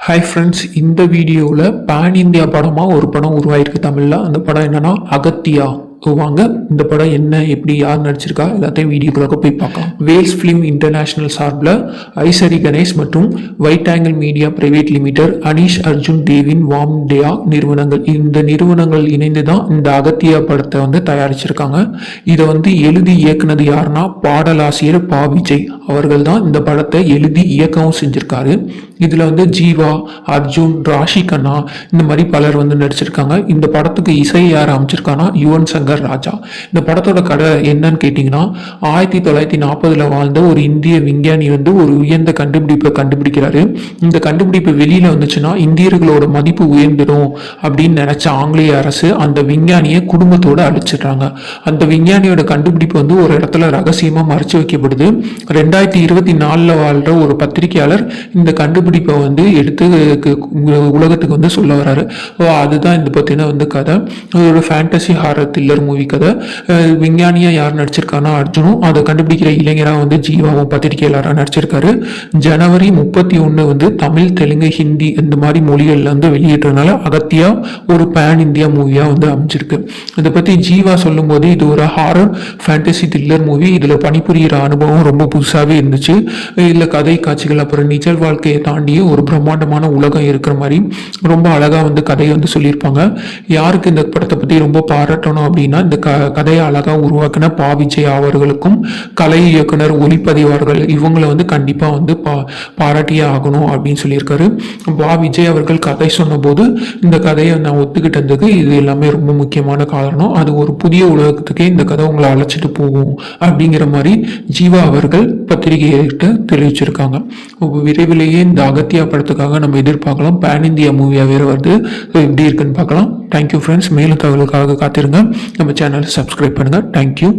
Hi friends, இந்த வீடியோவில் pan India படமாக ஒரு படம் உருவாயிருக்கு தமிழில். அந்த படம் என்னன்னா அகத்தியா. வாங்க இந்த படம் என்ன, எப்படி, யார் நடிச்சிருக்கா எல்லாத்தையும் வீடியோக்குள்ள போய் பார்க்கலாம். வேல்ஸ் ஃபிலிம் இன்டர்நேஷனல் சார்பில் ஐசரி கணேஷ் மற்றும் white angle media private limited, Aneesh Arjun தேவின் வாம்டேயா நிறுவனங்கள், இந்த நிறுவனங்கள் இணைந்து தான் இந்த அகத்தியா படத்தை தயாரிச்சிருக்காங்க. இதை எழுதி இயக்குனது யாருன்னா பாடலாசிரியர் பா விஜய் அவர்கள் தான் இந்த படத்தை எழுதி இயக்கவும் செஞ்சிருக்காரு. இதில் ஜீவா, அர்ஜுன், ராஷி கண்ணா இந்த மாதிரி பலர் நடிச்சிருக்காங்க. இந்த படத்துக்கு இசை யார் அமைச்சிருக்காங்கன்னா யுவன் சங்கர் ராஜா. இந்த படத்தோட கதை என்னன்னு கேட்டிங்கன்னா, 1940 வாழ்ந்த ஒரு இந்திய விஞ்ஞானி ஒரு உயர்ந்த கண்டுபிடிப்பை கண்டுபிடிக்கிறாரு. இந்த கண்டுபிடிப்பு வெளியில வந்துச்சுன்னா இந்தியர்களோட மதிப்பு உயர்ந்துடும் அப்படின்னு நினைச்ச ஆங்கிலேய அரசு அந்த விஞ்ஞானியை குடும்பத்தோட அழிச்சிடுறாங்க. அந்த விஞ்ஞானியோட கண்டுபிடிப்பு ஒரு இடத்துல ரகசியமா மறைச்சு வைக்கப்படுது. 2024 வாழ்ற ஒரு பத்திரிகையாளர் இந்த கண்டுபிடிப்பை எடுத்து உலகத்துக்கு சொல்ல வராரு. அதுதான் இந்த பத்தின கதை. ஒரு ஃபேண்டசி ஹாரர் த்ரில்லர் மூவி கதை. விஞ்ஞானியா யார் நடிச்சிருக்கானா அர்ஜுனும், அதை கண்டுபிடிக்கிற இளைஞராக ஜீவாவும் பத்திரிகையாளராக நடிச்சிருக்காரு. ஜனவரி 31 தமிழ், தெலுங்கு, ஹிந்தி இந்த மாதிரி மொழிகள்ல வெளியிட்டதுனால அகத்தியா ஒரு பேன் இந்தியா மூவியா அமைஞ்சிருக்கு. இதை பத்தி ஜீவா சொல்லும் போது, இது ஒரு ஹாரர் ஃபேண்டசி த்ரில்லர் மூவி. இதுல பணிபுரிகிற அனுபவம் ரொம்ப புதுசாவே இருந்துச்சு. இதுல கதை காட்சிகள் அப்புறம் நிஜல் வாழ்க்கையை தாண்டிய ஒரு பிரம்மாண்டமான உலகம் இருக்கிற மாதிரி ரொம்ப அழகா கதையை சொல்லியிருப்பாங்க. யாருக்கு இந்த படத்தை பத்தி ரொம்ப பாராட்டணும் அப்படின்னா, இந்த கதையை அழகா உருவாக்கின பா விஜய் அவர்களுக்கும் கலை இயக்குனர், ஒளிப்பதிவாளர்கள் இவங்களை கண்டிப்பா பாராட்டியே ஆகணும் அப்படின்னு சொல்லியிருக்காரு. பா விஜய் அவர்கள் கதை சொன்ன போது இந்த கதையை நான் ஒத்துக்கிட்டதுக்கு இது எல்லாமே ரொம்ப முக்கியமான காரணம். அது ஒரு புதிய உலகத்துக்கே இந்த கதை உங்களை அழைச்சிட்டு போகும் அப்படிங்கிற மாதிரி ஜீவா அவர்கள் பத்திரிகையிட்ட தெரிவிச்சிருக்காங்க. விரைவிலேயே இந்த அகத்தியா படத்துக்காக நம்ம எதிர்பார்க்கலாம். பேன் இந்தியா மூவியா வேற வருது. எப்படி இருக்குன்னு பார்க்கலாம். Thank you friends. மேலும் தகவலுக்காக காத்திருங்க. நம்ம சேனலை சப்ஸ்கிரைப் பண்ணுங்க. தேங்க்யூ.